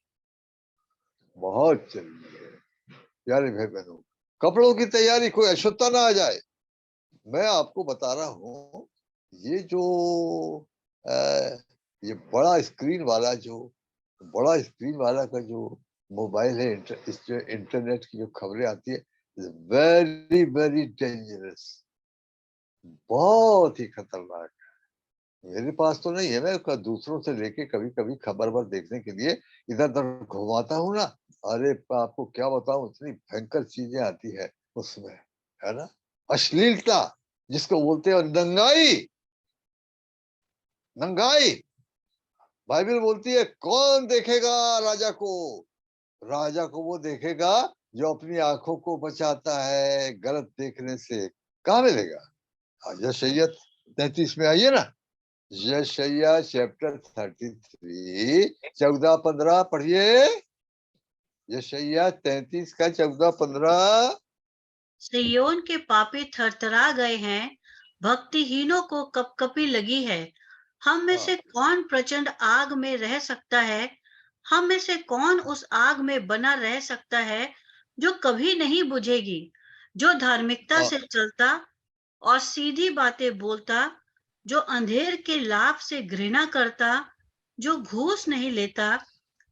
बहुत चाहिए प्यारे भाई बहनों। कपड़ों की तैयारी, कोई अशुद्धता ना आ जाए। मैं आपको बता रहा हूँ, ये जो ये बड़ा स्क्रीन वाला जो का जो मोबाइल है, इस जो इंटरनेट की जो खबरें आती है, वेरी वेरी डेंजरस, बहुत ही खतरनाक। मेरे पास तो नहीं है, मैं दूसरों से लेके कभी कभी खबर पर देखने के लिए इधर उधर घुमाता हूँ ना। अरे आपको क्या बताऊं, इतनी भयंकर चीजें आती है उसमें, है ना? अश्लीलता, जिसको बोलते हैं नंगाई। नंगाई, बाइबल बोलती है कौन देखेगा राजा को? राजा को वो देखेगा जो अपनी आंखों को बचाता है गलत देखने से। कहाँ मिलेगा? यशायाह 33 में आइए ना, यशायाह चैप्टर 33 14-15 पढ़िए। यशायाह 33 का 14-15। सिय्योन के पापी थरथरा गए हैं, भक्तिहीनों को कपकपी लगी है। हम में से कौन प्रचंड आग में रह सकता है? हम में से कौन उस आग में बना रह सकता है जो कभी नहीं बुझेगी? जो धार्मिकता से चलता और सीधी बातें बोलता, जो अंधेर के लाभ से घृणा करता, जो घूस नहीं लेता,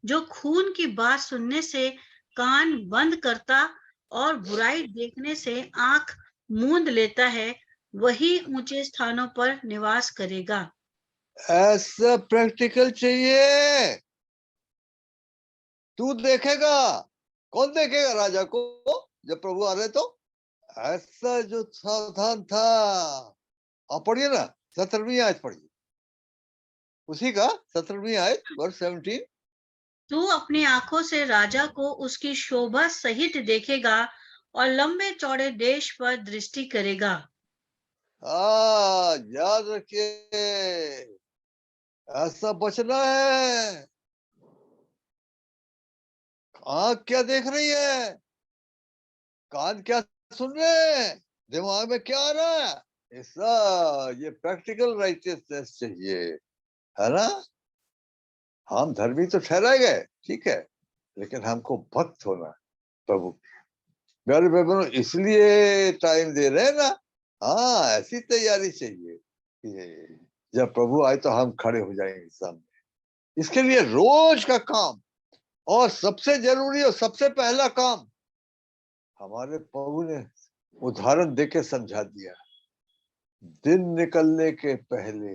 जो खून की बात सुनने से कान बंद करता और बुराई देखने से आंख मूंद लेता है, वही ऊंचे स्थानों पर निवास करेगा। ऐसा प्रैक्टिकल चाहिए। तू देखेगा, कौन देखेगा राजा को जब प्रभु आ रहे? तो ऐसा जो सावधान था। आप पढ़िए ना, 17वीं आयत पढ़िए, उसी का 17वीं आयत वर्ष 17। तू अपनी आंखों से राजा को उसकी शोभा सहित देखेगा और लंबे चौड़े देश पर दृष्टि करेगा। याद रखिए, ऐसा बचना है। आंख क्या देख रही है, कान क्या सुन रहे हैं, दिमाग में क्या आ रहा है, ऐसा ये प्रैक्टिकल राइटियसनेस चाहिए, है ना? हम धर्मी तो ठहराए गए, ठीक है, लेकिन हमको भक्त होना है प्रभु। मेरे बहनों, इसलिए टाइम दे रहे हैं ना। हाँ, ऐसी तैयारी चाहिए कि जब प्रभु आए तो हम खड़े हो जाएंगे सामने। इसके लिए रोज का काम और सबसे जरूरी और सबसे पहला काम हमारे प्रभु ने उदाहरण देके समझा दिया, दिन निकलने के पहले।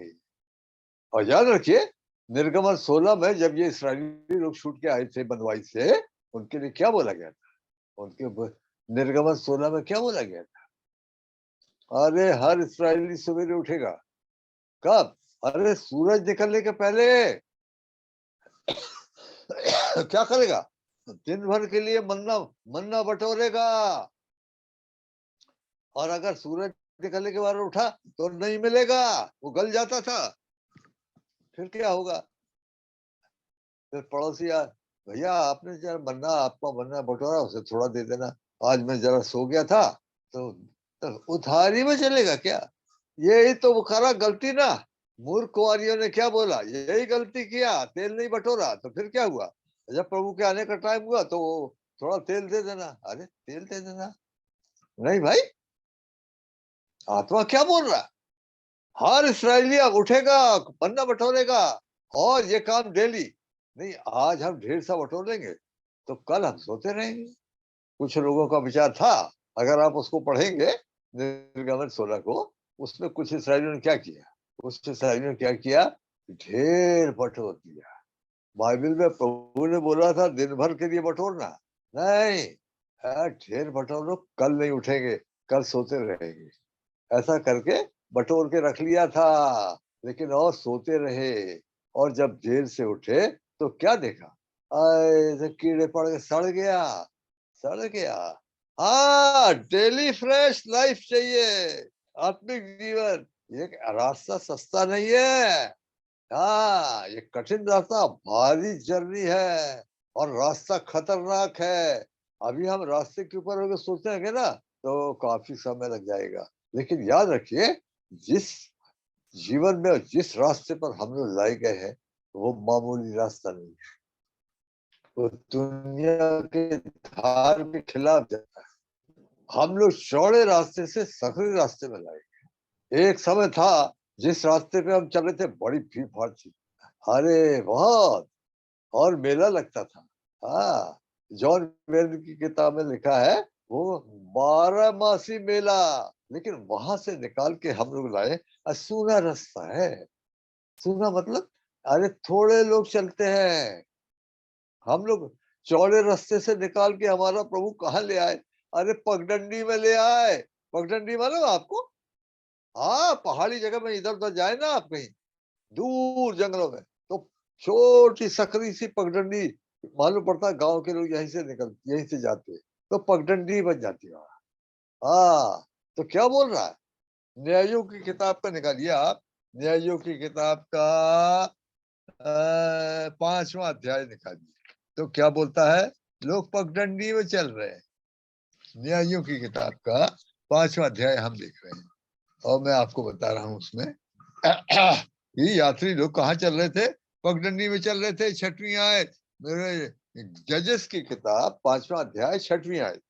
और याद रखिए, निर्गमन 16 में जब ये इस्राएली लोग छूट के आए थे बनवाई से, उनके लिए क्या बोला गया था? उनके निर्गमन 16 में क्या बोला गया था? अरे हर इस्राएली सवेरे उठेगा। कब? अरे सूरज निकलने के पहले। क्या करेगा? दिन भर के लिए मन्ना मन्ना बटोरेगा। और अगर सूरज निकलने के बाद उठा तो नहीं मिलेगा, वो गल जाता था। फिर क्या होगा? फिर पड़ोसी यार, भैया आपने जरा मन्ना, आपका मन्ना बटोरा, उसे थोड़ा दे देना, आज मैं जरा सो गया था। तो उधारी में चलेगा क्या? यही तो वो करा गलती ना। मूर्ख कुंवारियों ने क्या बोला? यही गलती किया, तेल नहीं बटोरा। तो फिर क्या हुआ? जब प्रभु के आने का टाइम हुआ तो थोड़ा तेल दे देना। अरे तेल दे देना नहीं भाई, आत्मा क्या बोल रहा है? हर इसराइली अब उठेगा, पन्ना बटोरेगा, और ये काम डेली नहीं। आज हम ढेर सा बटोर लेंगे तो कल हम सोते रहेंगे। कुछ लोगों का विचार था, अगर आप उसको पढ़ेंगे निर्गमन 16 को, उसमें कुछ इसराइलियों ने क्या किया? कुछ इसराइलियों ने क्या किया? ढेर बटोर दिया। बाइबल में प्रभु ने बोला था दिन भर के लिए बटोरना नहीं, ढेर बटोरो, कल नहीं उठेंगे, कल सोते रहेंगे। ऐसा करके बटोर के रख लिया था, लेकिन और सोते रहे। और जब देर से उठे तो क्या देखा? ऐसे कीड़े पड़ गए, सड़ गया, सड़ गया। हाँ, डेली फ्रेश लाइफ चाहिए, आत्मिक जीवन। ये रास्ता सस्ता नहीं है। हाँ, ये कठिन रास्ता, भारी जर्नी है, और रास्ता खतरनाक है। अभी हम रास्ते के ऊपर होकर सोचेंगे ना तो काफी समय लग जाएगा। लेकिन याद रखिए, जिस जीवन में और जिस रास्ते पर हम लोग लाए गए हैं वो मामूली रास्ता नहीं है। वो दुनिया के धार के खिलाफ जाता है। हम लोग चौड़े रास्ते से सकरे रास्ते में लाए। एक समय था जिस रास्ते पे हम चल रहे थे बड़ी भीड़ भाड़ थी, अरे बहुत, और मेला लगता था। हाँ, जॉन वेन की किताब में लिखा है वो 12 मासी मेला। लेकिन वहां से निकाल के हम लोग लाए सूना रास्ता है। सूना मतलब, अरे थोड़े लोग चलते हैं। हम लोग चौड़े रास्ते से निकाल के हमारा प्रभु कहाँ ले आए? अरे पगडंडी में ले आए। पगडंडी मालूम आपको? हाँ, पहाड़ी जगह में इधर उधर जाए ना आप कहीं दूर जंगलों में, तो छोटी सकरी सी पगडंडी मालूम पड़ता है, गांव के लोग यहीं से जाते, तो पगडंडी बन जाती है वहां। हाँ, तो क्या बोल रहा है? न्यायों की किताब का निकालिए आप, न्यायों की किताब का 5वां अध्याय निकालिए, तो क्या बोलता है? लोग पगडंडी में चल रहे हैं। न्यायों की किताब का 5वां अध्याय हम देख रहे हैं, और मैं आपको बता रहा हूं उसमें ये यात्री लोग कहाँ चल रहे थे? पगडंडी में चल रहे थे। 6वीं आयत, मेरे जजेस की किताब 5वां अध्याय 6वीं आयत।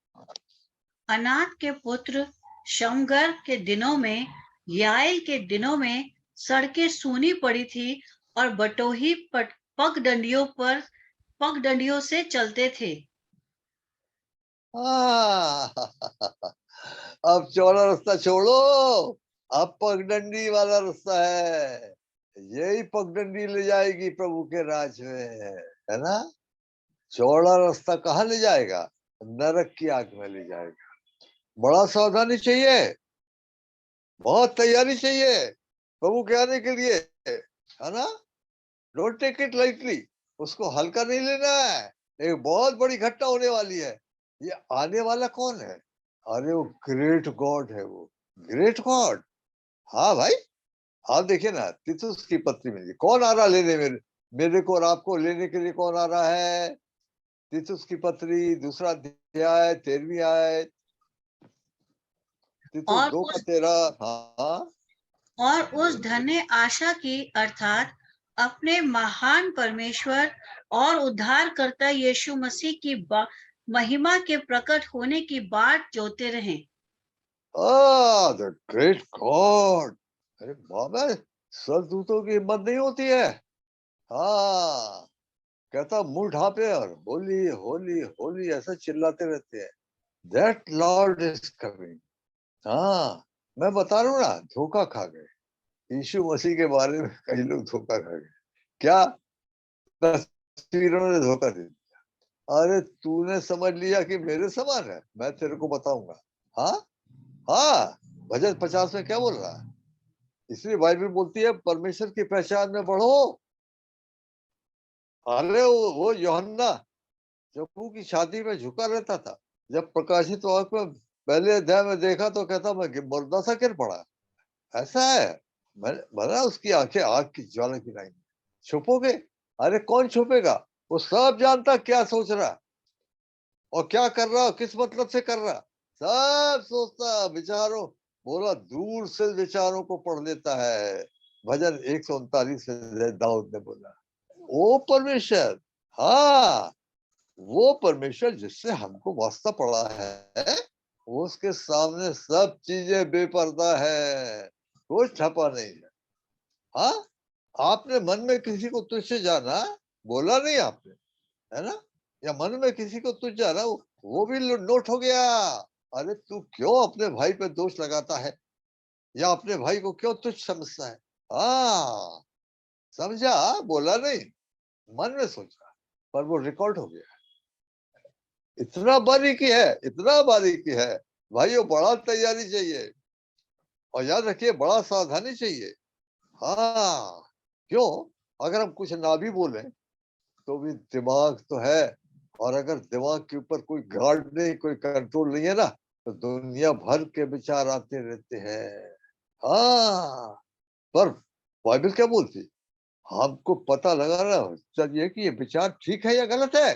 अनाथ के पुत्र शमगर के दिनों में, याएल के दिनों में सड़कें सूनी पड़ी थी और बटोही पगडंडियों से चलते थे। अब चौड़ा रास्ता छोड़ो, अब पगडंडी वाला रास्ता है, यही पगडंडी ले जाएगी प्रभु के राज में, है ना। चौड़ा रास्ता कहाँ ले जाएगा? नरक की आग में ले जाएगा। बड़ा सावधानी चाहिए, बहुत तैयारी चाहिए प्रभु के आने के लिए, है ना। डोंट टेक इट लाइटली, उसको हल्का नहीं लेना है। एक बहुत बड़ी घटना होने वाली है। ये आने वाला कौन है? अरे वो ग्रेट गॉड है, वो ग्रेट गॉड। हाँ भाई, आप देखिए ना, तीतुस की पत्री में कौन आ रहा लेने, मेरे को और आपको लेने के लिए कौन आ रहा है? तीतुस की पत्री 2 अध्याय 13वीं आयत, तीतुस और 2 का उस 13। हाँ, और उस धन्य आशा की अर्थात अपने महान परमेश्वर और उद्धारकर्ता यीशु मसीह की महिमा के प्रकट होने की बाट जोते रहें। The great God. अरे बाबा, सरदूतों की हिम्मत नहीं होती है। हाँ, कहता मुंह ढापे और होली होली होली ऐसा चिल्लाते रहते हैं। That Lord is coming. हाँ, मैं बता रहा हूँ ना, धोखा खा गए। यीशु मसीह के बारे में कई लोग धोखा खा गए। क्या? तस्वीरों ने धोखा दे दिया। अरे तूने समझ लिया कि मेरे समान है, मैं तेरे को बताऊंगा। हाँ हाँ, भजन 50 में क्या बोल रहा है? इसलिए बाइबल बोलती है परमेश्वर की पहचान में बढ़ो। अरे वो यूहन्ना जब प्रभु की शादी में झुका रहता था, जब प्रकाशित वाक्य में पहले अध्याय में देखा तो कहता मैं मुर्दा सा गिर पड़ा। ऐसा है। मैंने उसकी आंखें आग की ज्वाला की नहीं। छुपोगे? अरे कौन छुपेगा? वो सब जानता क्या सोच रहा और क्या कर रहा, किस मतलब से कर रहा, सब सोचता विचारों। बोला दूर से विचारों को पढ़ लेता है। भजन 139 में दाऊद ने बोला, ओ परमेश्वर, हाँ वो परमेश्वर जिससे हमको वास्ता पड़ा है, वो उसके सामने सब चीजें बेपर्दा है, कुछ छपा नहीं है। हाँ, आपने मन में किसी को तुच्छ जाना, बोला नहीं आपने, है ना, या मन में किसी को तुच्छ जाना, वो भी नोट हो गया। अरे तू क्यों अपने भाई पे दोष लगाता है, या अपने भाई को क्यों तुच्छ समझता है? हाँ, समझा, बोला नहीं, मन में सोचा, पर वो रिकॉर्ड हो गया। इतना बारीकी है, इतना बारीकी है भाइयों, बड़ा तैयारी चाहिए और याद रखिए बड़ा सावधानी चाहिए। हाँ, क्यों? अगर हम कुछ ना भी बोले तो भी दिमाग तो है, और अगर दिमाग के ऊपर कोई गार्ड नहीं, कोई कंट्रोल नहीं है ना, तो दुनिया भर के विचार आते रहते हैं। हाँ, पर बाइबल क्या बोलती? हमको पता लगाना चाहिए कि ये विचार ठीक है या गलत है।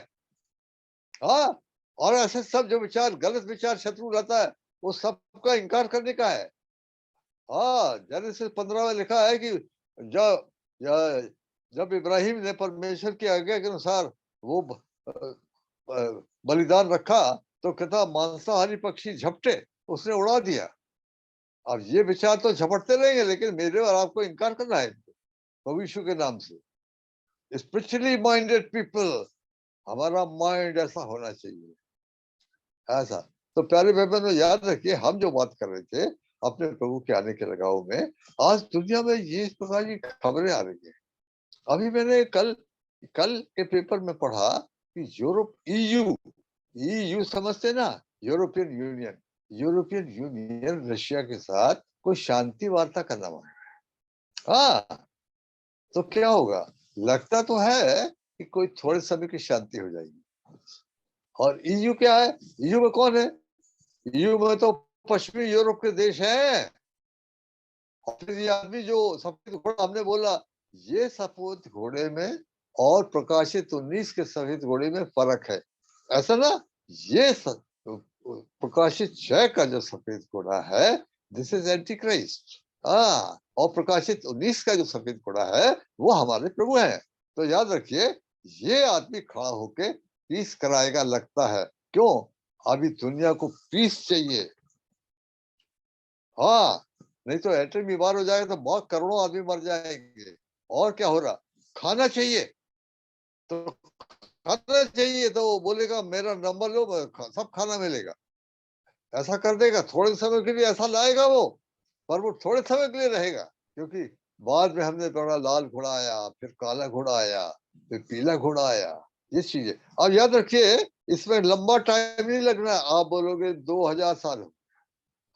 हाँ, और ऐसे सब जो विचार गलत विचार शत्रु लाता है, वो सबका इनकार करने का है। हाँ, जेनेसिस 15 में लिखा है कि जब जब इब्राहिम ने परमेश्वर की आज्ञा के अनुसार वो बलिदान रखा, तो कहता मांसाहारी पक्षी झपटे, उसने उड़ा दिया। अब ये विचार तो झपटते रहेंगे, लेकिन मेरे और आपको इनकार करना है भविष्य के नाम से। स्पिरिचुअली माइंडेड पीपल, हमारा माइंड ऐसा होना चाहिए, ऐसा। तो प्यारे भाई बहनों, याद रखिए हम जो बात कर रहे थे अपने प्रभु के आने के लगाव में, आज दुनिया में ये इस प्रकार की खबरें आ रही है। अभी मैंने कल कल के पेपर में पढ़ा कि यूरोप, ईयू समझते ना, European union, European union Russia के साथ कोई शांति वार्ता करना मांग रहा है। हाँ, तो क्या होगा? लगता तो है कि कोई थोड़े समय की शांति हो जाएगी। और ईयू क्या है? ईयू में कौन है? ईयू में तो पश्चिमी यूरोप के देश हैं। और फिर ये आदमी जो सफेद घोड़ा हमने बोला, ये सफेद घोड़े में और प्रकाशित 19 के सफेद घोड़े में फर्क है, ऐसा ना। ये प्रकाशित 6 का जो सफेद घोड़ा है, दिस इज एंटी क्राइस्ट। हाँ, और प्रकाशित 19 का जो सफेद घोड़ा है, वो हमारे प्रभु हैं। तो याद रखिए, ये आदमी खड़ा होके पीस कराएगा, लगता है। क्यों? अभी दुनिया को पीस चाहिए। हाँ, नहीं तो एटम बीमार हो जाएगा तो बहुत करोड़ों आदमी मर जाएंगे। और क्या हो रहा? खाना चाहिए, तो खाना चाहिए तो वो बोलेगा मेरा नंबर लो, सब खाना मिलेगा। ऐसा कर देगा, थोड़े समय के लिए ऐसा लाएगा वो। पर वो थोड़े समय के लिए रहेगा, क्योंकि बाद में हमने पढ़ा लाल घोड़ा आया, फिर काला घोड़ा आया, फिर पीला घोड़ा आया, ये चीजें। अब याद रखिए, इसमें लंबा टाइम नहीं लगना। आप बोलोगे 2000 साल हो,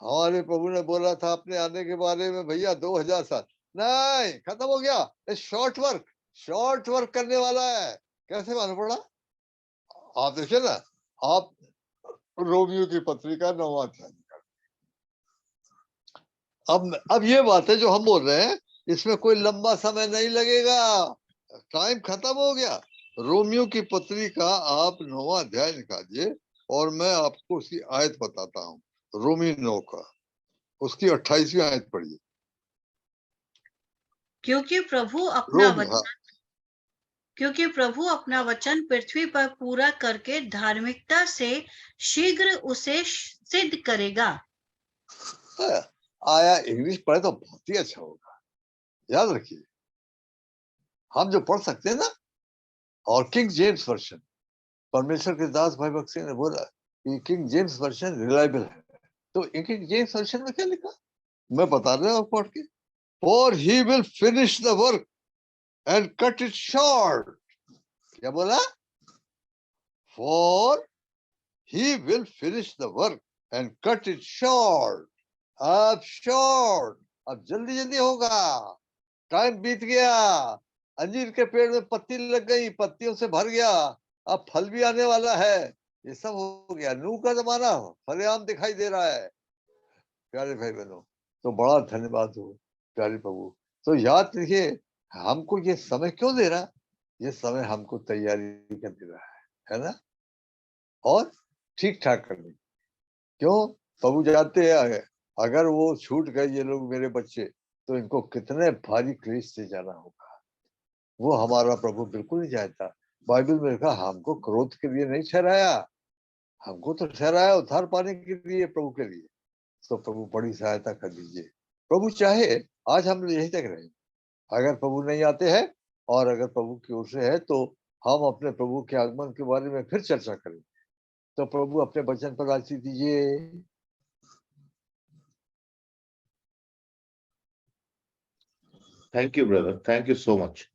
हमारे प्रभु ने बोला था अपने आने के बारे में, भैया 2000 साल नहीं, खत्म हो गया। शॉर्ट वर्क करने वाला है। कैसे मालूम पड़ा? आप देखिए ना, आप रोमियो की पत्रिका 9वां अध्याय। अब ये बात है जो हम बोल रहे हैं, इसमें कोई लंबा समय नहीं लगेगा, टाइम खत्म हो गया। रोमियो की पत्रिका आप 9वां अध्याय निकालिए और मैं आपको उसकी आयत बताता हूँ। रोमी 9 का उसकी 28वीं आयत पढ़िए। क्योंकि प्रभु हाँ, अपना वचन पृथ्वी पर पूरा करके धार्मिकता से शीघ्र उसे सिद्ध करेगा। आया इंग्लिश पढ़े तो बहुत ही अच्छा होगा। याद रखिए, हम जो पढ़ सकते हैं ना, और किंग जेम्स वर्जन, परमेश्वर के दास भाई भक्त सिंह ने बोला कि किंग जेम्स वर्जन रिलायबल है। तो किंग जेम्स वर्जन में क्या लिखा, मैं बता रहा हूँ पढ़ के। For he will finish the work and cut it short. क्या बोला? For he will finish the work and cut it short. अब जल्दी जल्दी होगा। टाइम बीत गया, अंजीर के पेड़ में पत्ती लग गई, पत्तियों से भर गया, अब फल भी आने वाला है। ये सब हो गया, नूह का जमाना फलेआम दिखाई दे रहा है। प्यारे भाई बहनों, तो बड़ा धन्यवाद हो प्यारे प्रभु। तो याद रखिए, हमको ये समय क्यों दे रहा? ये समय हमको तैयारी कर दे रहा है ना, और ठीक ठाक करने। क्यों? प्रभु जानते हैं, अगर वो छूट गए ये लोग मेरे बच्चे, तो इनको कितने भारी क्लेश से जाना होगा। वो हमारा प्रभु बिल्कुल नहीं चाहता। बाइबल में लिखा, हमको क्रोध के लिए नहीं ठहराया, हमको तो ठहराया उद्धार पाने के लिए, प्रभु के लिए। तो प्रभु बड़ी सहायता कर दीजिए। प्रभु चाहे आज हम यहीं तक रहे, अगर प्रभु नहीं आते हैं, और अगर प्रभु की ओर से है, तो हम अपने प्रभु के आगमन के बारे में फिर चर्चा करें। तो प्रभु अपने वचन पर आशीष दीजिए। Thank you, brother. Thank you so much.